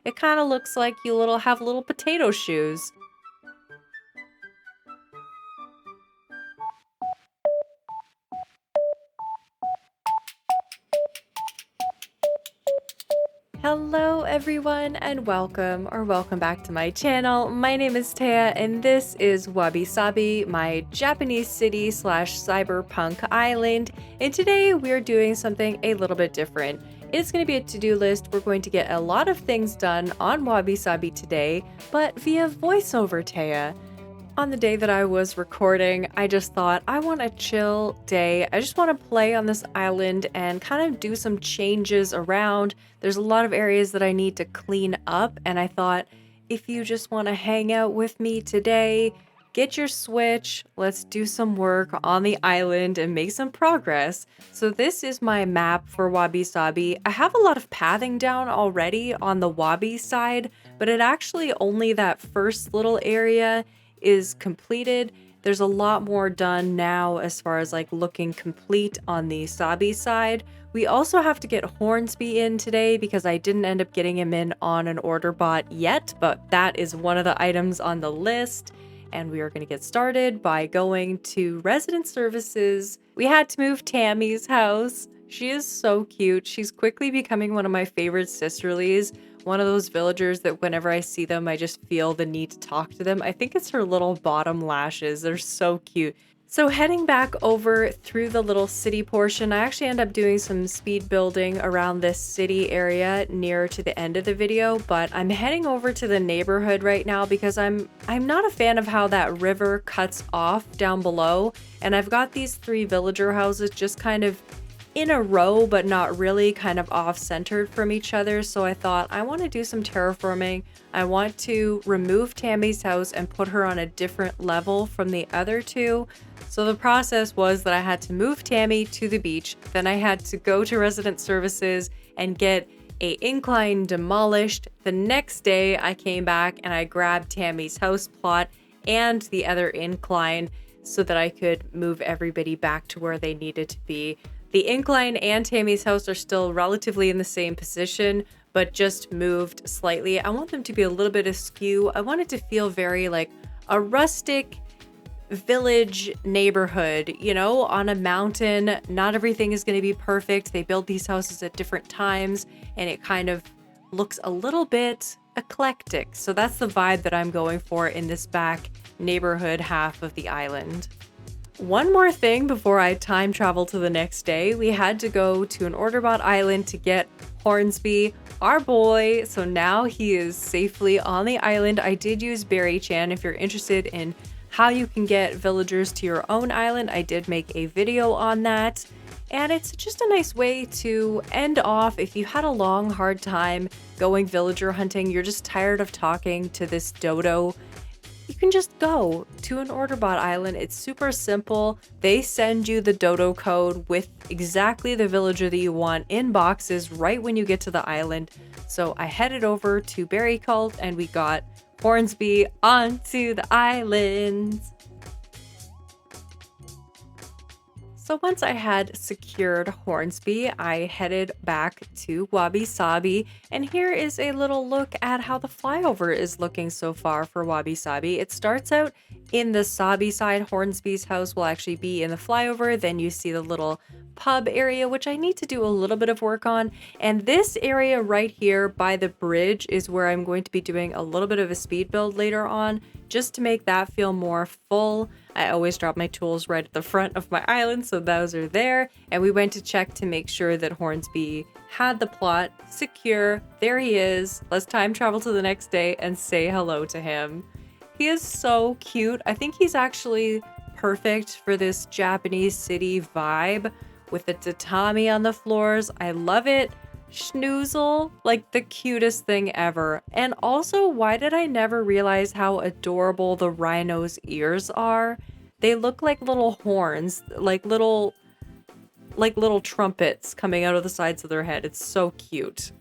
It kind of looks like you have little potato shoes. Hello everyone and welcome back to my channel. My name is Taya and this is Wabi-sabi, my Japanese city slash cyberpunk island. And today we're doing something a little bit different. It's going to be a to-do list. We're going to get a lot of things done on Wabi-sabi today, but via voiceover, Taya. On the day that I was recording, I just thought I want a chill day. I just want to play on this island and kind of do some changes around. There's a lot of areas that I need to clean up, and I thought if you just want to hang out with me today, get your Switch, let's do some work on the island and make some progress. So this is my map for Wabi-sabi. I have a lot of pathing down already on the Wabi side, but it actually only that first little area is completed. There's a lot more done now as far as like looking complete on the Sabi side. We also have to get Hornsby in today because I didn't end up getting him in on an order bot yet, but that is one of the items on the list. And we are going to get started by going to resident services. We had to move Tammy's house. She is so cute. She's quickly becoming one of my favorite sisterlies. One of those villagers that whenever I see them, I just feel the need to talk to them. I think it's her little bottom lashes. They're so cute. So heading back over through the little city portion, I actually end up doing some speed building around this city area near to the end of the video, but I'm heading over to the neighborhood right now because I'm not a fan of how that river cuts off down below, and I've got these 3 villager houses just kind of in a row, but not really, kind of off-centered from each other. So I thought I want to do some terraforming. I want to remove Tammy's house and put her on a different level from the other 2. So the process was that I had to move Tammy to the beach. Then I had to go to resident services and get a incline demolished. The next day I came back and I grabbed Tammy's house plot and the other incline so that I could move everybody back to where they needed to be. The incline and Tammy's house are still relatively in the same position, but just moved slightly. I want them to be a little bit askew. I want it to feel very like a rustic village neighborhood, you know, on a mountain. Not everything is going to be perfect. They build these houses at different times, and it kind of looks a little bit eclectic. So that's the vibe that I'm going for in this back neighborhood half of the island. One more thing before I time travel to the next day, we had to go to an Orderbot island to get Hornsby, our boy. So now he is safely on the island. I did use Berry-chan. If you're interested in how you can get villagers to your own island, I did make a video on that. And it's just a nice way to end off if you had a long, hard time going villager hunting, you're just tired of talking to this dodo. You can just go to an Orderbot island. It's super simple. They send you the dodo code with exactly the villager that you want in boxes right when you get to the island. So I headed over to Berry Cult and we got Hornsby onto the island. So once I had secured Hornsby, I headed back to Wabi-sabi, and here is a little look at how the flyover is looking so far for Wabi-sabi. It starts out in the Sabi side. Hornsby's house will actually be in the flyover. Then you see the little pub area, which I need to do a little bit of work on. And this area right here by the bridge is where I'm going to be doing a little bit of a speed build later on, just to make that feel more full. I always drop my tools right at the front of my island, so those are there. And we went to check to make sure that Hornsby had the plot secure. There he is. Let's time travel to the next day and say hello to him. He is so cute. I think he's actually perfect for this Japanese city vibe with the tatami on the floors. I love it. Schnoozle, like the cutest thing ever. And also, why did I never realize how adorable the rhino's ears are? They look like little horns, like little trumpets coming out of the sides of their head. It's so cute.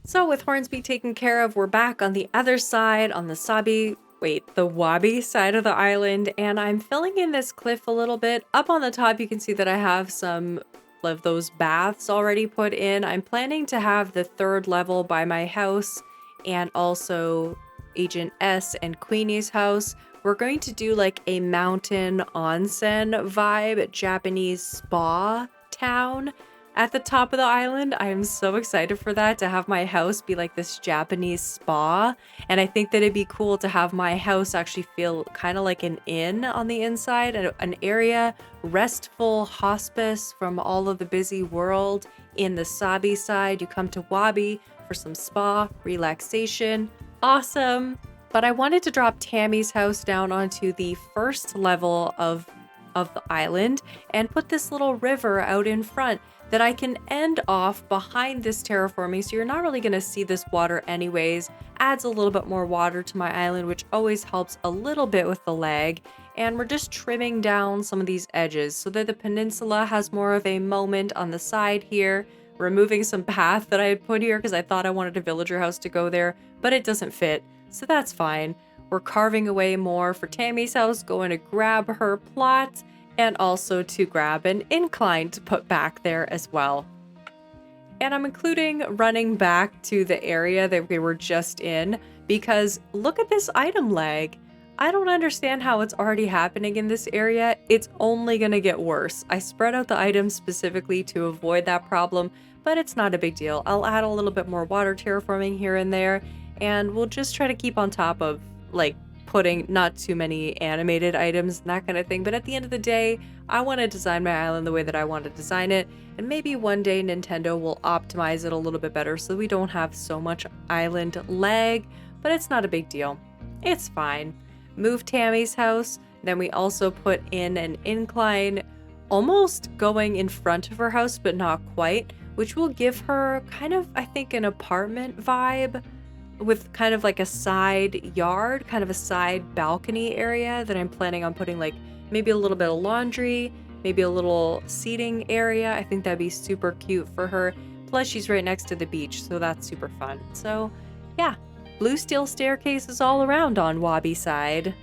So with Hornsby taken care of, we're back on the other side, on the Wabi side of the island, and I'm filling in this cliff a little bit. Up on the top, you can see that I have some of those baths already put in. I'm planning to have the 3rd level by my house and also Agent S and Queenie's house. We're going to do like a mountain onsen vibe, Japanese spa town at the top of the island. I am so excited for that, to have my house be like this Japanese spa. And I think that it'd be cool to have my house actually feel kind of like an inn on the inside, an area, restful hospice from all of the busy world. In the Sabi side, you come to Wabi for some spa, relaxation. Awesome. But I wanted to drop Tammy's house down onto the first level of the island and put this little river out in front that I can end off behind this terraforming, so you're not really going to see this water anyways. Adds a little bit more water to my island, which always helps a little bit with the lag. And we're just trimming down some of these edges so that the peninsula has more of a moment on the side here. Removing some path that I had put here because I thought I wanted a villager house to go there, but it doesn't fit, so that's fine. We're carving away more for Tammy's house, going to grab her plot, and also to grab an incline to put back there as well. And I'm including running back to the area that we were just in, because look at this item lag. I don't understand how it's already happening in this area. It's only gonna get worse. I spread out the items specifically to avoid that problem, but it's not a big deal. I'll add a little bit more water terraforming here and there, and we'll just try to keep on top of like putting not too many animated items and that kind of thing. But at the end of the day, I want to design my island the way that I want to design it, and maybe one day Nintendo will optimize it a little bit better so we don't have so much island lag, but it's not a big deal. It's fine. Move Tammy's house, then we also put in an incline almost going in front of her house, but not quite, which will give her kind of, I think, an apartment vibe with kind of like a side yard, kind of a side balcony area that I'm planning on putting like maybe a little bit of laundry, maybe a little seating area. I think that'd be super cute for her. Plus she's right next to the beach, so that's super fun. So yeah, blue steel staircases all around on Wabi side.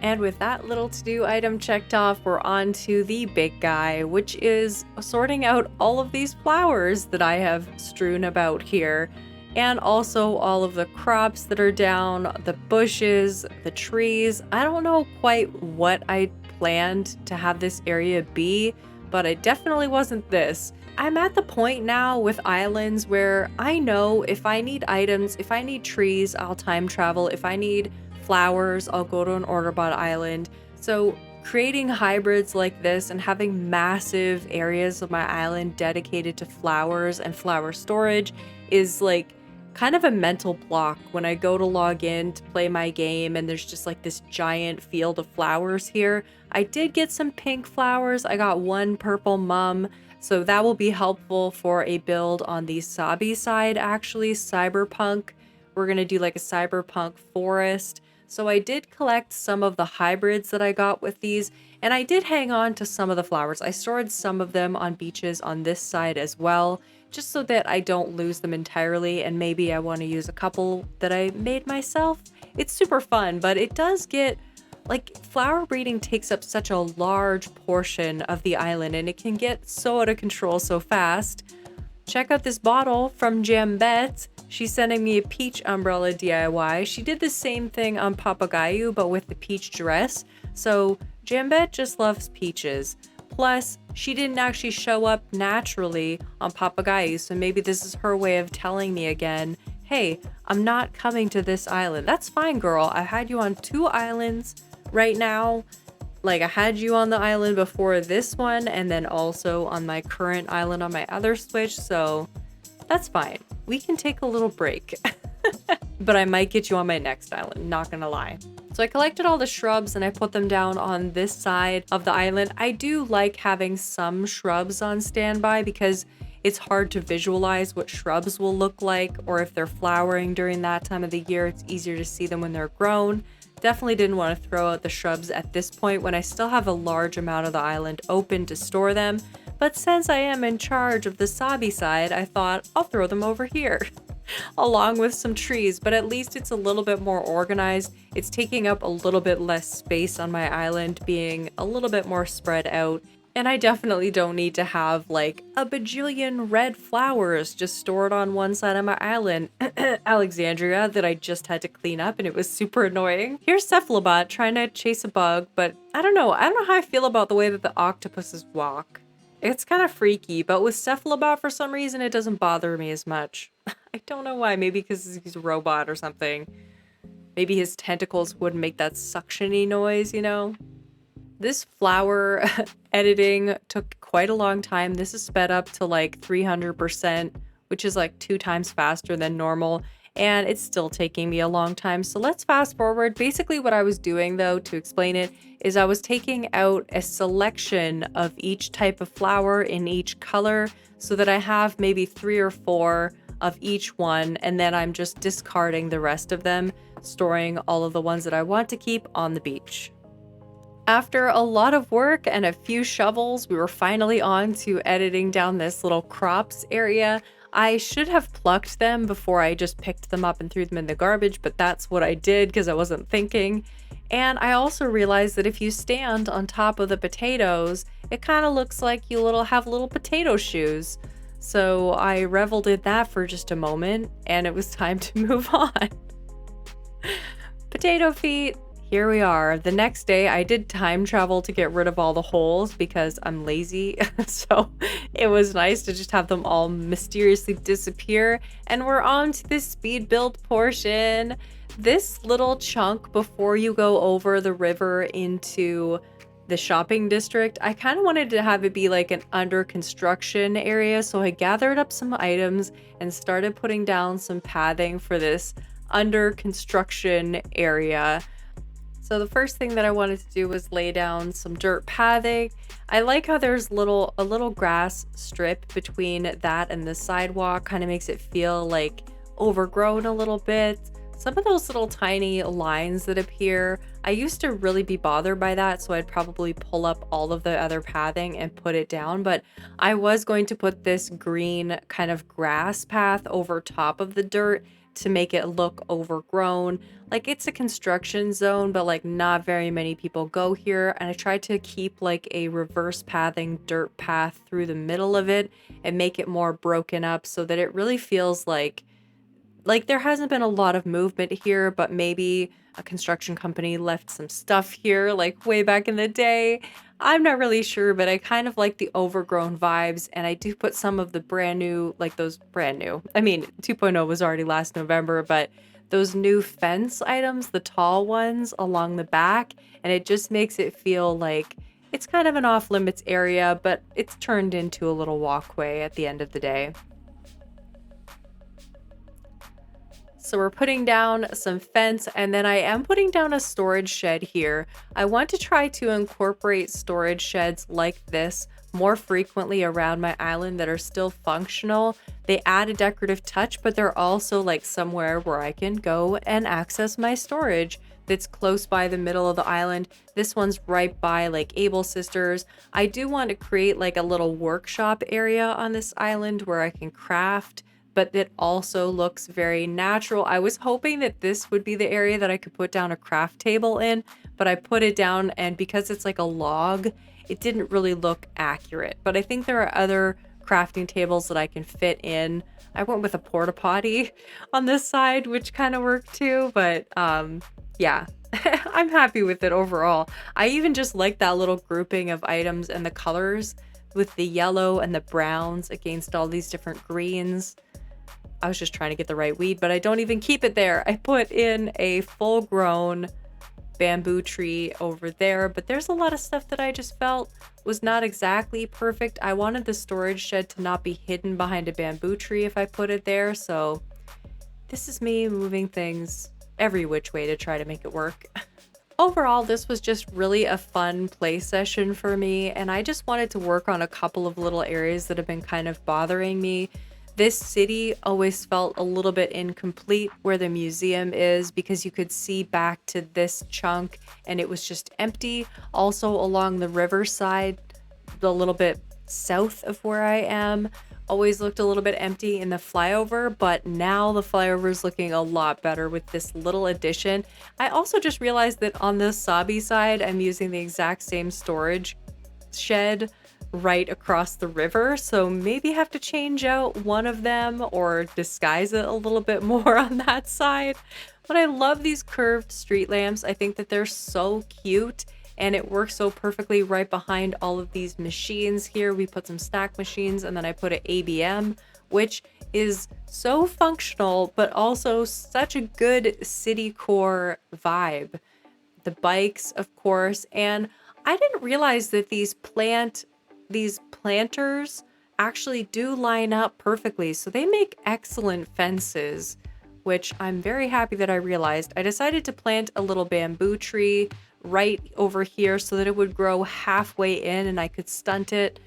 And with that little to-do item checked off, we're on to the big guy, which is sorting out all of these flowers that I have strewn about here. And also all of the crops that are down, the bushes, the trees. I don't know quite what I planned to have this area be, but it definitely wasn't this. I'm at the point now with islands where I know if I need items, if I need trees, I'll time travel. If I need flowers, I'll go to an order bot island. So creating hybrids like this and having massive areas of my island dedicated to flowers and flower storage is like kind of a mental block when I go to log in to play my game and there's just like this giant field of flowers here. I did get some pink flowers. I got one purple mum, so that will be helpful for a build on the Sabi side, actually, cyberpunk. We're gonna do like a cyberpunk forest. So I did collect some of the hybrids that I got with these, and I did hang on to some of the flowers. I stored some of them on beaches on this side as well, just so that I don't lose them entirely, and maybe I want to use a couple that I made myself. It's super fun, but it does get, like, flower breeding takes up such a large portion of the island, and it can get so out of control so fast. Check out this bottle from Jambette. She's sending me a peach umbrella DIY. She did the same thing on Papagayo, but with the peach dress. So Jambette just loves peaches. Plus, she didn't actually show up naturally on Papagayo, so maybe this is her way of telling me again, hey, I'm not coming to this island. That's fine, girl. I had you on 2 islands right now. Like, I had you on the island before this one, and then also on my current island on my other Switch, so that's fine. We can take a little break. But I might get you on my next island, not gonna lie. So I collected all the shrubs and I put them down on this side of the island. I do like having some shrubs on standby because it's hard to visualize what shrubs will look like, or if they're flowering during that time of the year, it's easier to see them when they're grown. Definitely didn't want to throw out the shrubs at this point when I still have a large amount of the island open to store them. But since I am in charge of the Sabi side, I thought I'll throw them over here. Along with some trees, but at least it's a little bit more organized. It's taking up a little bit less space on my island, being a little bit more spread out. And I definitely don't need to have like a bajillion red flowers just stored on one side of my island, Alexandria, that I just had to clean up and it was super annoying. Here's Cephalobot trying to chase a bug, but I don't know. I don't know how I feel about the way that the octopuses walk. It's kind of freaky, but with Cephalobot, for some reason, it doesn't bother me as much. I don't know why. Maybe because he's a robot or something. Maybe his tentacles wouldn't make that suction-y noise, you know? This flower editing took quite a long time. This is sped up to like 300%, which is like 2 times faster than normal. And it's still taking me a long time. So let's fast forward. Basically what I was doing though, to explain it, is I was taking out a selection of each type of flower in each color so that I have maybe 3 or 4 of each one. And then I'm just discarding the rest of them, storing all of the ones that I want to keep on the beach. After a lot of work and a few shovels, we were finally on to editing down this little crops area. I should have plucked them before I just picked them up and threw them in the garbage, but that's what I did because I wasn't thinking. And I also realized that if you stand on top of the potatoes, it kind of looks like you have little potato shoes. So I reveled in that for just a moment, and it was time to move on. Potato feet. Here we are. The next day, I did time travel to get rid of all the holes because I'm lazy. So it was nice to just have them all mysteriously disappear. And we're on to the speed build portion. This little chunk before you go over the river into the shopping district, I kind of wanted to have it be like an under construction area. So I gathered up some items and started putting down some pathing for this under construction area. So the first thing that I wanted to do was lay down some dirt pathing. I like how there's a little grass strip between that and the sidewalk. Kind of makes it feel like overgrown a little bit. Some of those little tiny lines that appear, I used to really be bothered by that, so I'd probably pull up all of the other pathing and put it down, but I was going to put this green kind of grass path over top of the dirt to make it look overgrown. Like it's a construction zone, but like not very many people go here. And I tried to keep like a reverse pathing dirt path through the middle of it and make it more broken up so that it really feels like there hasn't been a lot of movement here, but maybe a construction company left some stuff here like way back in the day. I'm not really sure, but I kind of like the overgrown vibes, and I do put some of the brand new, like those brand new. I mean, 2.0 was already last November, but those new fence items, the tall ones along the back, and it just makes it feel like it's kind of an off-limits area, but it's turned into a little walkway at the end of the day. So we're putting down some fence, and then I am putting down a storage shed here. I want to try to incorporate storage sheds like this more frequently around my island that are still functional. They add a decorative touch, but they're also like somewhere where I can go and access my storage that's close by the middle of the island. This one's right by like Able Sisters. I do want to create like a little workshop area on this island where I can craft, but it also looks very natural. I was hoping that this would be the area that I could put down a craft table in, but I put it down, and because it's like a log, it didn't really look accurate. But I think there are other crafting tables that I can fit in. I went with a porta potty on this side, which kind of worked too, but yeah. I'm happy with it overall. I even just like that little grouping of items and the colors with the yellow and the browns against all these different greens. I was just trying to get the right weed, but I don't even keep it there. I put in a full-grown bamboo tree over there, but there's a lot of stuff that I just felt was not exactly perfect. I wanted the storage shed to not be hidden behind a bamboo tree if I put it there, so this is me moving things every which way to try to make it work. Overall, this was just really a fun play session for me, and I just wanted to work on a couple of little areas that have been kind of bothering me. This city always felt a little bit incomplete where the museum is, because you could see back to this chunk and it was just empty. Also along the riverside, a little bit south of where I am, always looked a little bit empty in the flyover, but now the flyover is looking a lot better with this little addition. I also just realized that on the Sabi side, I'm using the exact same storage shed right across the river, so maybe have to change out one of them or disguise it a little bit more on that side. But I love these curved street lamps. I think that they're so cute and it works so perfectly right behind all of these machines here. We put some stack machines and then I put an ABM, which is so functional, but also such a good city core vibe. The bikes, of course, and I didn't realize that these planters actually do line up perfectly. So they make excellent fences, which I'm very happy that I realized. I decided to plant a little bamboo tree right over here so that it would grow halfway in and I could stunt it,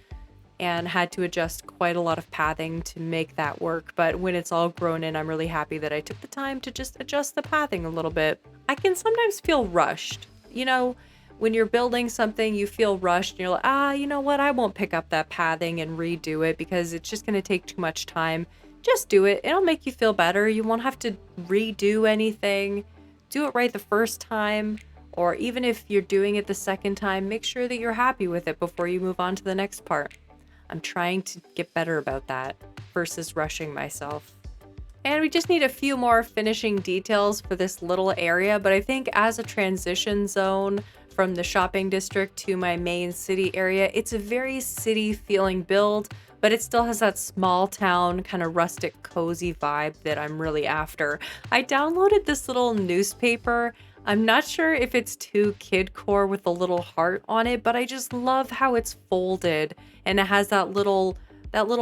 and had to adjust quite a lot of pathing to make that work. But when it's all grown in, I'm really happy that I took the time to just adjust the pathing a little bit. I can sometimes feel rushed. You know, when you're building something, you feel rushed. And you're like, you know what? I won't pick up that pathing and redo it because it's just going to take too much time. Just do it. It'll make you feel better. You won't have to redo anything. Do it right the first time. Or even if you're doing it the second time, make sure that you're happy with it before you move on to the next part. I'm trying to get better about that versus rushing myself. And we just need a few more finishing details for this little area, but I think as a transition zone from the shopping district to my main city area, it's a very city feeling build, but it still has that small town kind of rustic cozy vibe that I'm really after. I downloaded this little newspaper. I'm not sure if it's too kidcore with the little heart on it, but I just love how it's folded and it has that little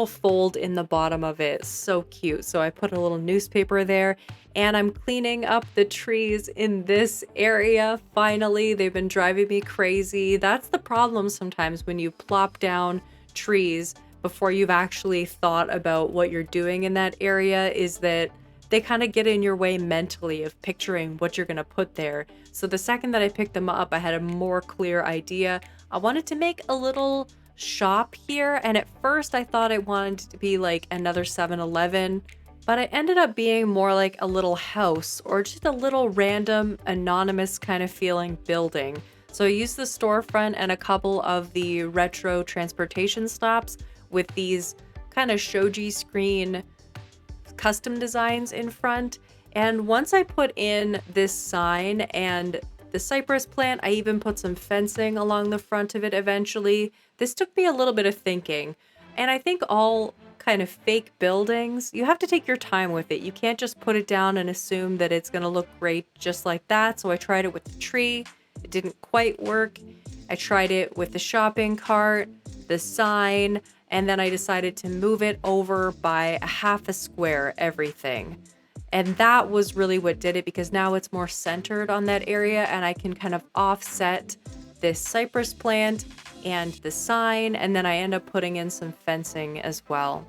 fold in the bottom of it. So cute. So I put a little newspaper there and I'm cleaning up the trees in this area. Finally, they've been driving me crazy. That's the problem sometimes when you plop down trees before you've actually thought about what you're doing in that area, is that they kind of get in your way mentally of picturing what you're going to put there. So the second that I picked them up, I had a more clear idea. I wanted to make a little shop here, and at first I thought I wanted it to be like another 7-Eleven, but it ended up being more like a little house or just a little random anonymous kind of feeling building. So I used the storefront and a couple of the retro transportation stops with these kind of shoji screen custom designs in front. And once I put in this sign and the cypress plant, I even put some fencing along the front of it eventually. This took me a little bit of thinking. And I think all kind of fake buildings, you have to take your time with it. You can't just put it down and assume that it's going to look great just like that. So I tried it with the tree. It didn't quite work. I tried it with the shopping cart, the sign, and then I decided to move it over by a half a square, everything. And that was really what did it, because now it's more centered on that area and I can kind of offset this cypress plant and the sign, and then I end up putting in some fencing as well.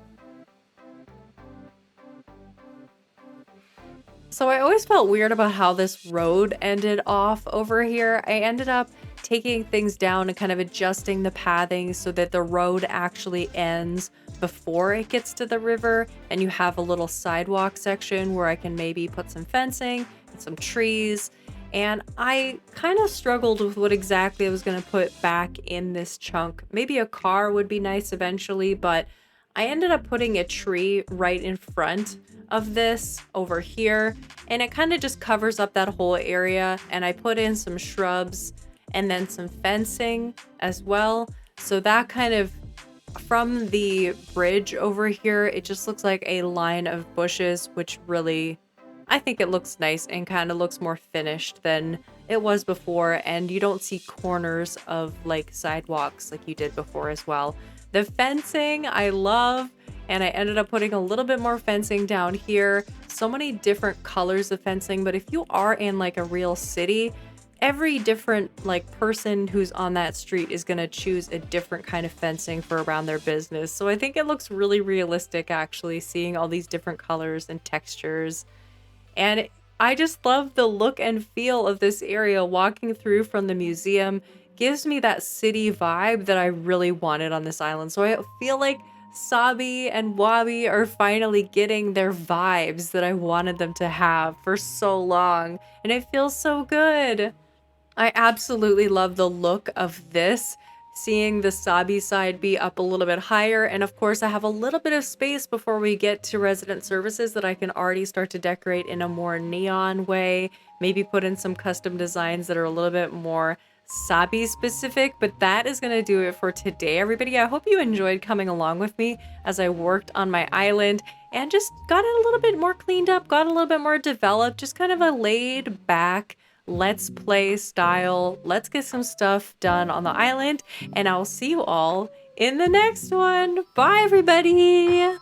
So I always felt weird about how this road ended off over here. I ended up taking things down and kind of adjusting the pathing so that the road actually ends before it gets to the river, and you have a little sidewalk section where I can maybe put some fencing and some trees. And I kind of struggled with what exactly I was going to put back in this chunk. Maybe a car would be nice eventually, but I ended up putting a tree right in front of this over here, and it kind of just covers up that whole area. And I put in some shrubs and then some fencing as well. So that kind of, from the bridge over here, it just looks like a line of bushes, which really, I think it looks nice and kind of looks more finished than it was before. And you don't see corners of like sidewalks like you did before as well. The fencing I love, and I ended up putting a little bit more fencing down here. So many different colors of fencing, but if you are in like a real city, every different like person who's on that street is going to choose a different kind of fencing for around their business. So I think it looks really realistic actually, seeing all these different colors and textures. And I just love the look and feel of this area. Walking through from the museum gives me that city vibe that I really wanted on this island. So I feel like Sabi and Wabi are finally getting their vibes that I wanted them to have for so long. And it feels so good. I absolutely love the look of this seeing the Sabi side be up a little bit higher. And of course, I have a little bit of space before we get to resident services that I can already start to decorate in a more neon way. Maybe put in some custom designs that are a little bit more Sabi specific, but that is going to do it for today, everybody. I hope you enjoyed coming along with me as I worked on my island and just got it a little bit more cleaned up, got a little bit more developed, just kind of a laid back let's play style. Let's get some stuff done on the island, and I'll see you all in the next one. Bye, everybody.